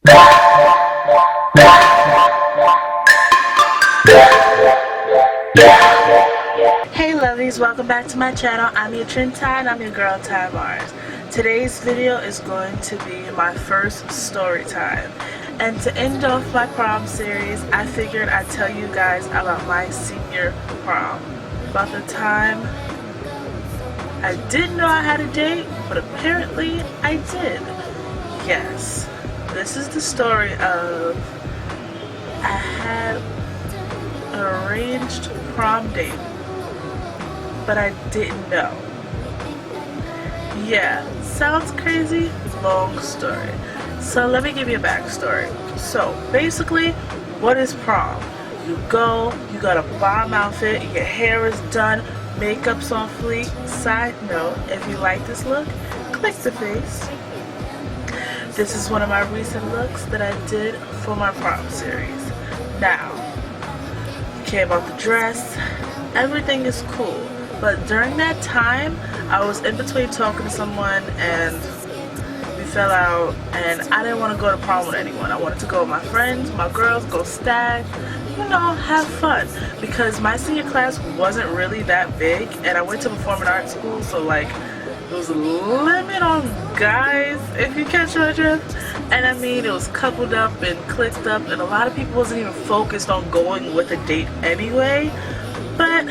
Hey lovelies, welcome back to my channel. I'm your Didnt't, I'm your girl Ty Mars. Today's video is going to be my first story time. And to end off my prom series, I figured I'd tell you guys about my senior prom. About the time I didn't know I had a date, but apparently I did. Yes, this is the story of I had an arranged prom date, but I didn't know. Yeah, sounds crazy? Long story. So let me give you a backstory. So basically, what is prom? You go, you got a bomb outfit, your hair is done, makeup's on fleek. Side note, if you like this look, click the face. This is one of my recent looks that I did for my prom series. Now, care about the dress, everything is cool. But during that time, I was in between talking to someone and we fell out, and I didn't want to go to prom with anyone. I wanted to go with my friends, my girls, go stag, you know, have fun. Because my senior class wasn't really that big, and I went to performing arts school, so like, there was a limit on guys, if you catch my drift. And I mean, it was coupled up and clicked up, and a lot of people wasn't even focused on going with a date anyway. But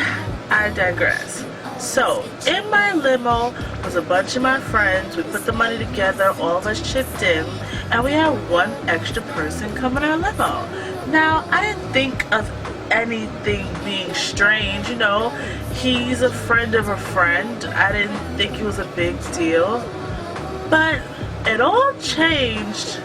I digress. So, in my limo was a bunch of my friends. We put the money together, all of us chipped in, and we had one extra person come in our limo. Now, I didn't think of anything being strange, you know, he's a friend of a friend. I didn't think it was a big deal. But it all changed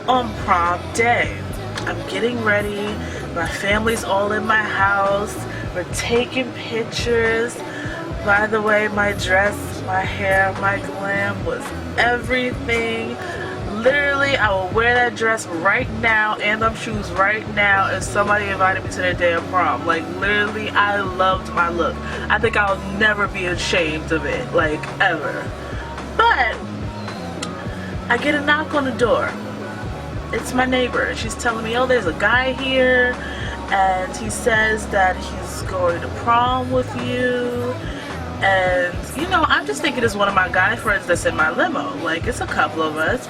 on prom day. I'm getting ready, my family's all in my house, we're taking pictures. By the way, my dress, my hair, my glam was everything. Literally, I will wear that dress right now and them shoes right now if somebody invited me to their day of prom. Like, literally, I loved my look. I think I'll never be ashamed of it, like, ever. But I get a knock on the door. It's my neighbor. She's telling me, oh, there's a guy here, and he says that he's going to prom with you. And, you know, I'm just thinking it's one of my guy friends that's in my limo. Like, it's a couple of us.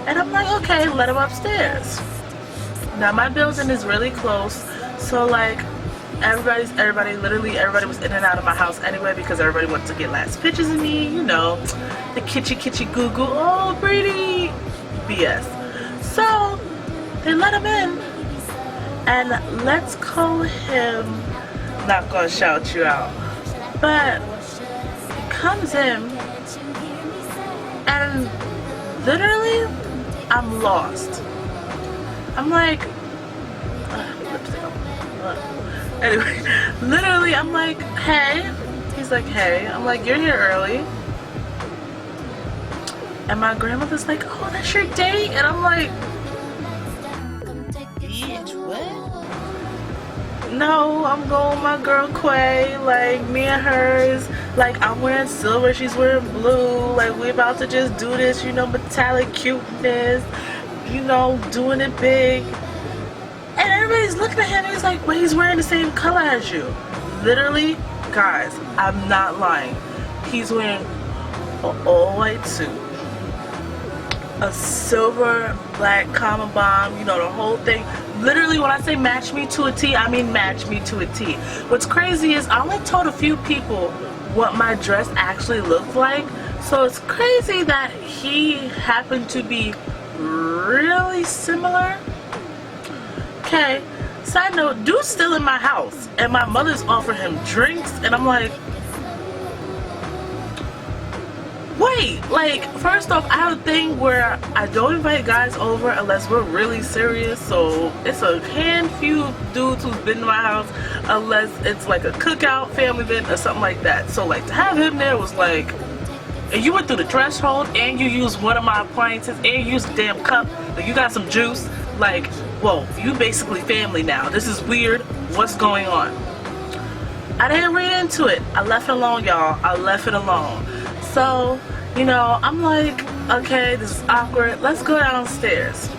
And I'm like, okay, let him upstairs. Now, my building is really close, so, like, everybody was in and out of my house anyway because everybody wanted to get last pictures of me, you know, the kitschy goo goo, oh, pretty BS. So, they let him in, and let's call him, not gonna shout you out, but he comes in, and literally, I'm lost. I'm like, lipstick on. Anyway, literally, I'm like, hey. He's like, hey. I'm like, you're here early. And my grandmother's like, oh, that's your date? And I'm like, bitch, what? No, I'm going with my girl Quay. Like, me and hers. Like, I'm wearing silver, she's wearing blue. Like, we about to just do this, you know, metallic cuteness. You know, doing it big. And everybody's looking at him and he's like, but he's wearing the same color as you. Literally, guys, I'm not lying. He's wearing an all-white suit, a silver black common bomb, you know, the whole thing. Literally, when I say match me to a T, I mean match me to a T. What's crazy is I only told a few people what my dress actually looked like. So it's crazy that he happened to be really similar. Okay, side note, dude's still in my house and my mother's offering him drinks, and I'm like, wait, like, first off, I have a thing where I don't invite guys over unless we're really serious. So it's a few dudes who's been to my house unless it's like a cookout, family event, or something like that. So like, to have him there was like, and you went through the threshold and you used one of my appliances and you used a damn cup, like you got some juice, like, whoa, you basically family now. This is weird. What's going on? I didn't read into it. I left it alone, y'all. I left it alone. So, you know, I'm like, okay, this is awkward. Let's go downstairs.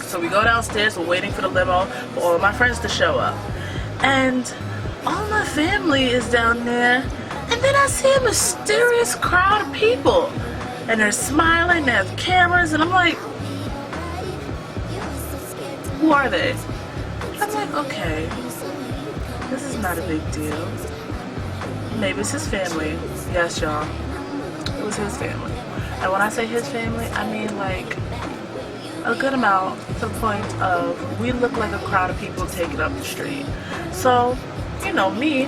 So we go downstairs, we're waiting for the limo for all of my friends to show up. And all my family is down there. And then I see a mysterious crowd of people. And they're smiling, they have cameras, and I'm like, who are they? I'm like, okay, this is not a big deal. Maybe it's his family. Yes, y'all, it was his family. And when I say his family, I mean like a good amount, to the point of we look like a crowd of people taking up the street. So, you know me,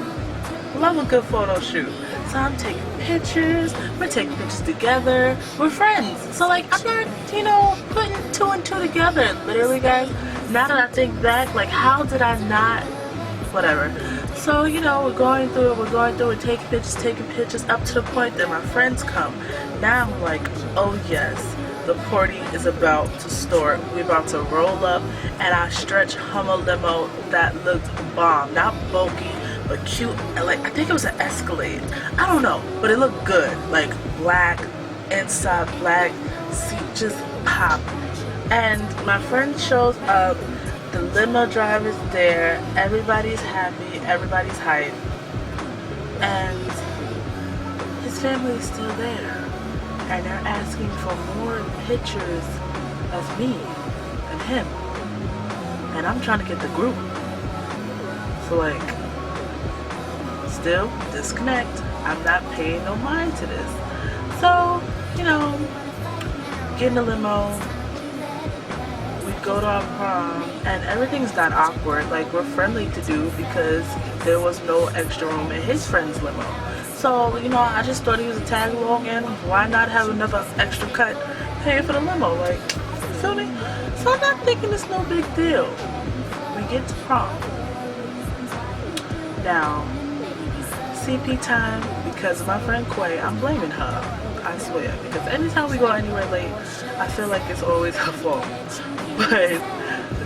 love a good photo shoot. So I'm taking pictures, we're taking pictures together, we're friends. So like, I'm not, you know, putting two and two together. Literally, guys, now that I think back, like, how did I not, whatever. So, you know, we're going through it, we're taking pictures up to the point that my friends come. Now I'm like, oh yes, the party is about to start. We're about to roll up, and I stretch Hummer limo that looked bomb. Not bulky, but cute. Like, I think it was an Escalade. I don't know, but it looked good. Like, black, inside black, seat just pop. And my friend shows up, the limo driver's there, everybody's happy, everybody's hyped, and his family is still there, and they're asking for more pictures of me and him, and I'm trying to get the group. So like, still disconnect. I'm not paying no mind to this. So, you know, get in the limo, we go to our prom, and everything's not awkward. Like, we're friendly to do because there was no extra room in his friend's limo. So, you know, I just thought he was a tag along, and why not have another extra cut paying for the limo? Like, you feel me? So I'm not thinking it's no big deal. We get to prom. Now, CP time, because of my friend Quay, I'm blaming her. I swear, because anytime we go anywhere late, I feel like it's always her fault. But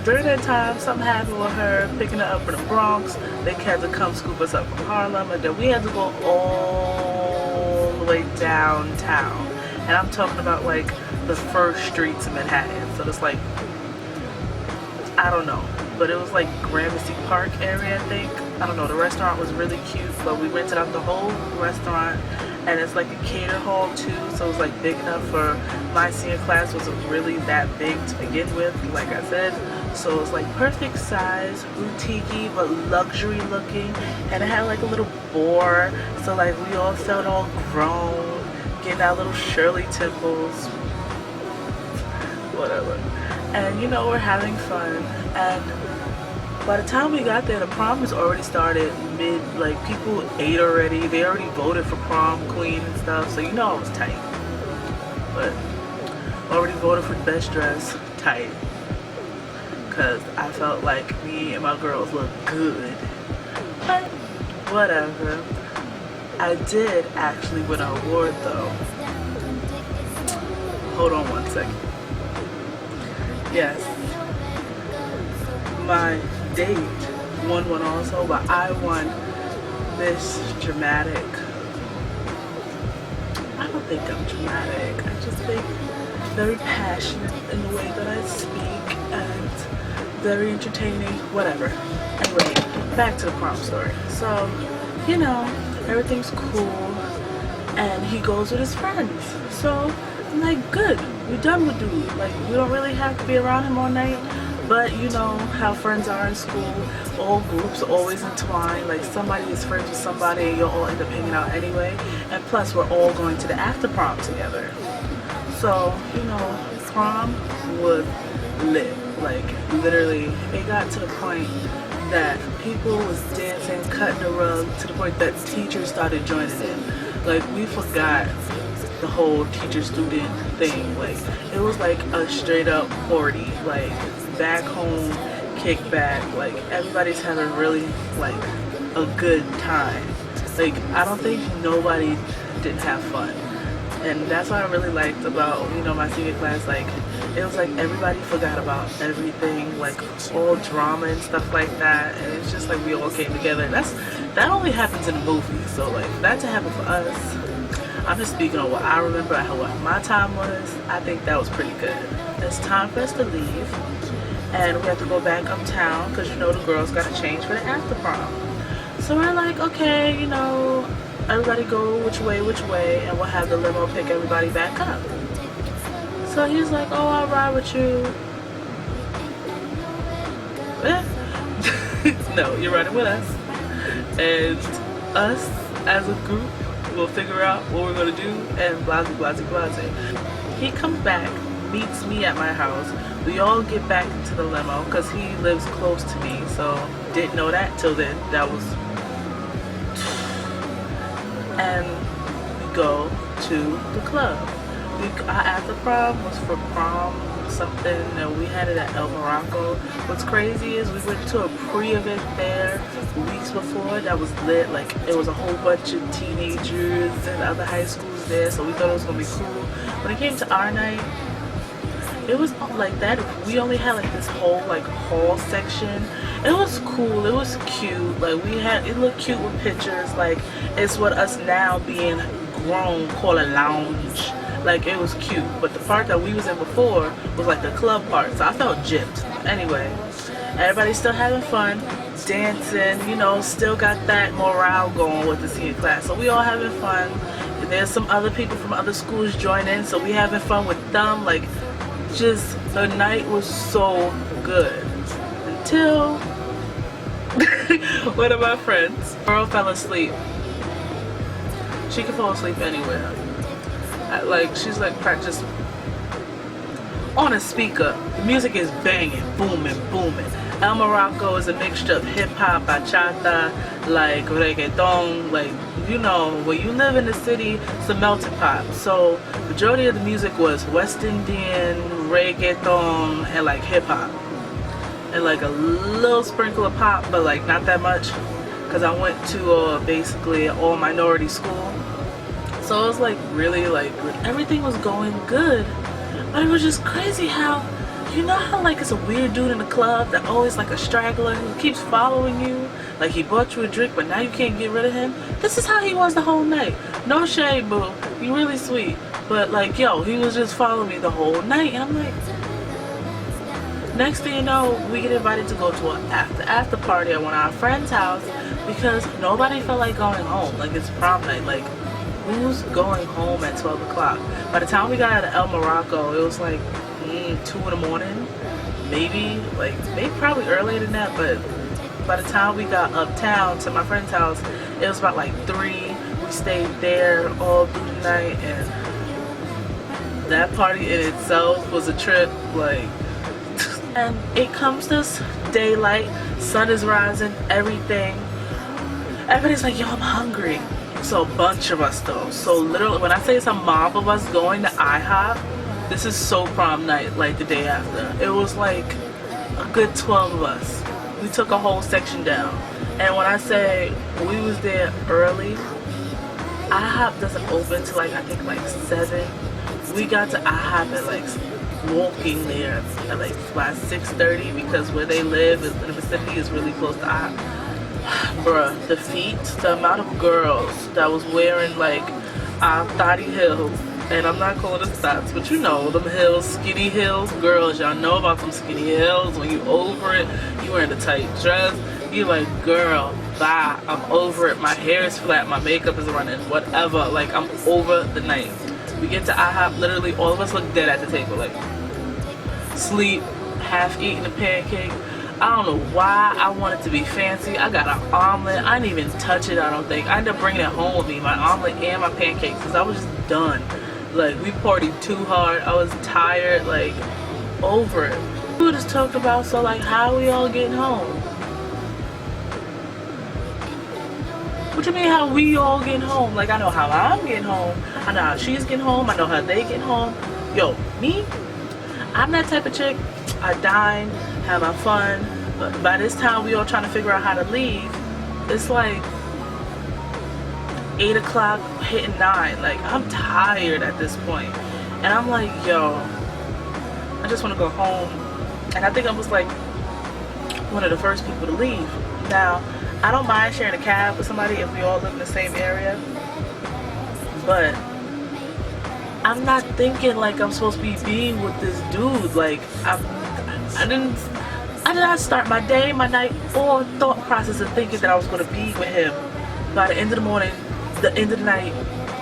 during that time, something happened with her, picking her up from the Bronx. They had to come scoop us up from Harlem, and then we had to go all the way downtown. And I'm talking about like the first streets in Manhattan. So it's like, I don't know, but it was like Gramercy Park area, I think. I don't know, the restaurant was really cute, but we rented out the whole restaurant, and it's like a cater hall too, so it was like big enough for my senior class. Wasn't really that big to begin with, like I said, so it was like perfect size, boutique-y, but luxury looking, and it had like a little bar, so like we all felt all grown, getting our little Shirley Temples, whatever. And you know, we're having fun, and by the time we got there, the prom was already started mid, like people ate already. They already voted for prom queen and stuff, so you know I was tight. But already voted for best dress, tight. Cause I felt like me and my girls looked good. But whatever. I did actually win an award though. Hold on one second. Yes. My date won one also, but I won this dramatic. I don't think I'm dramatic. I just think very passionate in the way that I speak, and very entertaining, whatever. Anyway, back to the prom story. So, you know, everything's cool, and he goes with his friends. So I'm like, good, we're done with dude. Like, we don't really have to be around him all night. But you know how friends are in school, all groups are always entwined, like somebody is friends with somebody and you'll all end up hanging out anyway. And plus we're all going to the after prom together. So, you know, prom was lit. Like, literally, it got to the point that people was dancing, cutting the rug, to the point that teachers started joining in. Like, we forgot the whole teacher-student thing. Like, it was like a straight-up party. Like, back home kickback, like everybody's having really like a good time. Like, I don't think nobody didn't have fun, and that's what I really liked about, you know, my senior class. Like, it was like everybody forgot about everything, like all drama and stuff like that, and it's just like we all came together. That only happens in the movies, so like that to happen for us, I'm just speaking on what I remember, what my time was. I think that was pretty good. It's time for us to leave, and we have to go back uptown because you know the girls got to change for the after prom. So we're like, okay, you know, everybody go which way, and we'll have the limo pick everybody back up. So he's like, oh, I'll ride with you. No, you're riding with us, and us as a group will figure out what we're gonna do, and blase blase blase. He comes back, meets me at my house. We all get back into the limo because he lives close to me, so didn't know that till then. That was, and we go to the club. Our after prom was for prom something, and we had it at El Morocco. What's crazy is we went to a pre-event there weeks before that was lit. Like, it was a whole bunch of teenagers and other high schools there, so we thought it was gonna be cool. When it came to our night, it was like that. We only had like this whole like hall section. It was cool, it was cute. Like, it looked cute with pictures. Like, it's what us now being grown call a lounge. Like, it was cute, but the part that we was in before was like the club part, so I felt gypped. Anyway, everybody's still having fun, dancing, you know, still got that morale going with the senior class, so we all having fun. And there's some other people from other schools joining, so we having fun with them. Like, just the night was so good until one of my friends, girl, fell asleep. She can fall asleep anywhere. Like, she's like practice on a speaker. The music is banging, booming, booming. El Morocco is a mixture of hip-hop, bachata, like reggaeton. Like, you know, when you live in the city, it's a melting pot. So majority of the music was West Indian, reggaeton, and like hip-hop, and like a little sprinkle of pop, but like not that much, because I went to basically an all-minority school. So it was like really like everything was going good, but it was just crazy how, you know how like it's a weird dude in the club that always like a straggler who keeps following you. Like, he bought you a drink, but now you can't get rid of him. This is how he was the whole night. No shade, boo. You really sweet, but like, yo, he was just following me the whole night, and I'm like, next thing you know, we get invited to go to an after party at one of our friends' house because nobody felt like going home. Like, it's prom night. Like, who's going home at 12 o'clock? By the time we got out of El Morocco, it was like 2 in the morning. Maybe probably earlier than that, but by the time we got uptown to my friend's house, it was about like 3. We stayed there all through the night, and that party in itself was a trip. Like, and it comes this daylight, sun is rising, everything. Everybody's like, yo, I'm hungry. So a bunch of us though. So literally, when I say it's a mob of us going to IHOP, this is so prom night, like the day after. It was like a good 12 of us. We took a whole section down. And when I say we was there early, IHOP doesn't open till like, I think like 7. We got to IHOP at like, walking there at like by 6:30 because where they live in the vicinity is really close to IHOP. Bruh, the amount of girls that was wearing like thotty heels, and I'm not calling it thoughts, but you know them heels, skinny heels. Girls, y'all know about them skinny heels. When you over it, you wearing a tight dress, you like, girl, bye, I'm over it. My hair is flat, my makeup is running, whatever. Like, I'm over the night. We get to IHOP, literally all of us look dead at the table, like sleep, half eating a pancake. I don't know why I wanted to be fancy. I got an omelet. I didn't even touch it, I don't think. I ended up bringing it home with me, my omelet and my pancakes, because I was just done. Like, we partied too hard. I was tired, like, over it. We just talked about, so like, how are we all getting home? What you mean, how we all getting home? Like, I know how I'm getting home. I know how she's getting home. I know how they getting home. Yo, me? I'm that type of chick. I dine, have my fun, but by this time we all trying to figure out how to leave. It's like 8 o'clock hitting 9. Like, I'm tired at this point, and I'm like, yo, I just want to go home. And I think I was like one of the first people to leave. Now, I don't mind sharing a cab with somebody if we all live in the same area, but I'm not thinking like I'm supposed to be being with this dude. Like I did not start my day, my night, or thought process of thinking that I was gonna be with him by the end of the morning, the end of the night,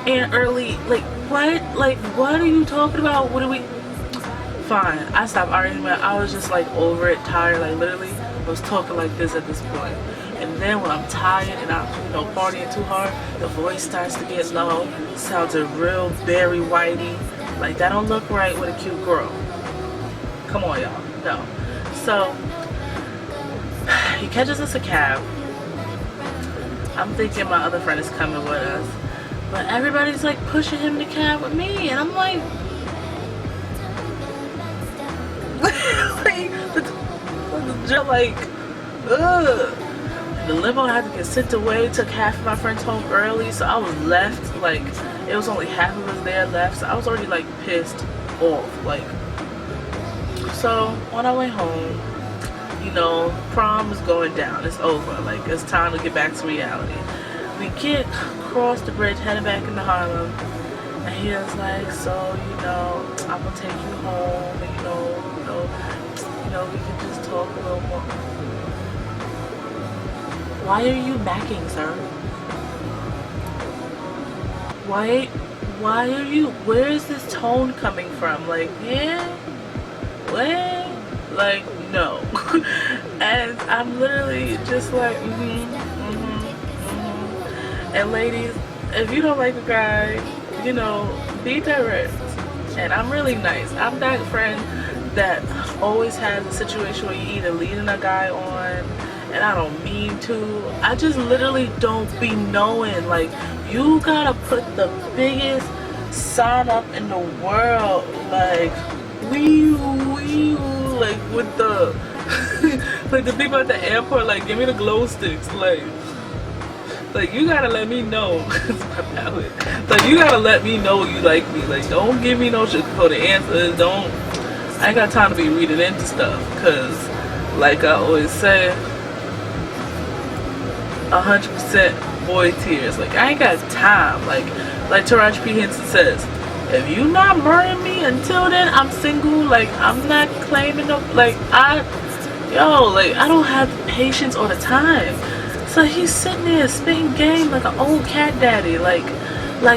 and early. Like what? Like what are you talking about? What are we? Fine. I stopped arguing. I was just like over it, tired. Like literally, I was talking like this at this point. And then when I'm tired and I'm, partying too hard, the voice starts to get low. Sounds a real Barry Whitey. Like that don't look right with a cute girl. Come on, y'all. No. So he catches us a cab. I'm thinking my other friend is coming with us, but everybody's like pushing him in the cab with me, and I'm like, like, ugh. The limo had to get sent away. Took half of my friends home early, so I was left. Like, it was only half of us there left, so I was already like pissed off. Like, so on our way home, prom is going down. It's over. Like, it's time to get back to reality. We get across the bridge, heading back into Harlem, and he was like, so I'm gonna take you home, and we can just talk a little more. Why are you macking, sir? Why are you, where is this tone coming from? Like, yeah? What? Like, no. And I'm literally just like, And ladies, if you don't like a guy, be direct. And I'm really nice. I'm that friend that always has a situation where you either leading a guy on, and I don't mean to. I just literally don't be knowing. Like, you gotta put the biggest sign up in the world, like wee like with the like the people at the airport, like give me the glow sticks, like you gotta let me know. Like you gotta let me know you like me. Like don't give me no shit for the answers. I ain't got time to be reading into stuff, cause like I always say, 100% boy tears. Like I ain't got time. Like Taraji P. Henson says, if you not marrying me until then, I'm single. Like I'm not claiming no. Like I don't have the patience or the time. So he's sitting there spitting game like an old cat daddy. Like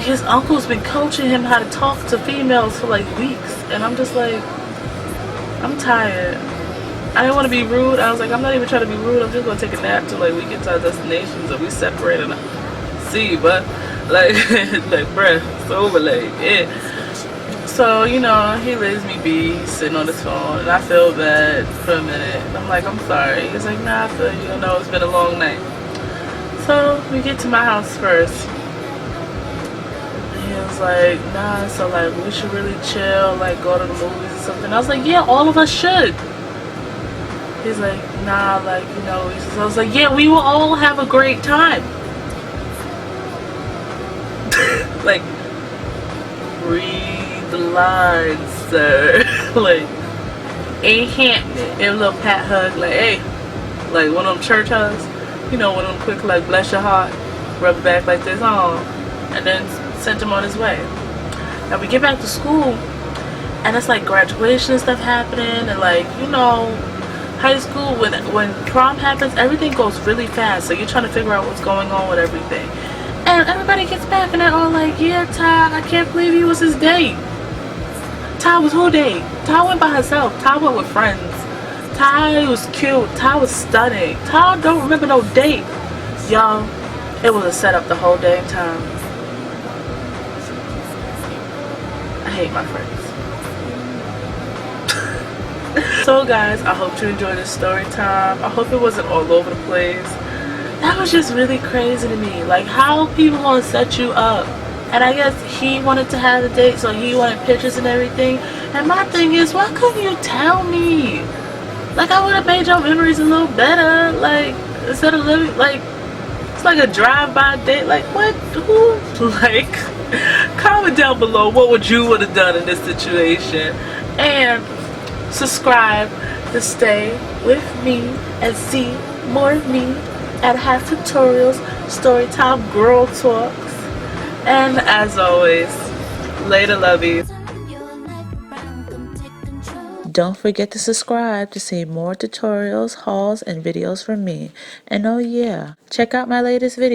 his uncle's been coaching him how to talk to females for like weeks, and I'm just like, I'm tired. I didn't want to be rude. I was like, I'm not even trying to be rude. I'm just gonna take a nap till like we get to our destinations or we separate and see. But like, bruh, it's over. Like, yeah. So he lays me be sitting on his phone, and I feel bad for a minute. And I'm like, I'm sorry. He's like, nah, I feel you. It's been a long night. So we get to my house first. And he was like, nah. So like, we should really chill. Like, go to the movies or something. I was like, yeah, all of us should. He's like, nah, like, I was like, yeah, we will all have a great time. Like, read the lines, sir. Like, ain't happening. And a little pat hug, like, hey. Like, one of them church hugs. One of them quick, like, bless your heart. Rub it back like this, and then sent him on his way. Now, we get back to school, and it's like graduation and stuff happening, and like, high school, when prom happens, everything goes really fast, so you're trying to figure out what's going on with everything. And everybody gets back and they're all like, yeah, Ty, I can't believe he was his date. Ty was who date? Ty went by herself. Ty went with friends. Ty was cute. Ty was stunning. Ty don't remember no date. Y'all, it was a setup the whole damn time. I hate my friends. So guys, I hope you enjoyed this story time. I hope it wasn't all over the place. That was just really crazy to me. Like, how people gonna set you up? And I guess he wanted to have a date, so he wanted pictures and everything. And my thing is, why couldn't you tell me? Like, I would have made your memories a little better. Like, instead of living, like, it's like a drive-by date. Like, what? Who? Like, comment down below what would you would have done in this situation. And subscribe to stay with me and see more of me and have tutorials, story time, girl talks, and as always, Later, lovies. Don't forget to subscribe to see more tutorials, hauls, and videos from me. And oh yeah, check out my latest video.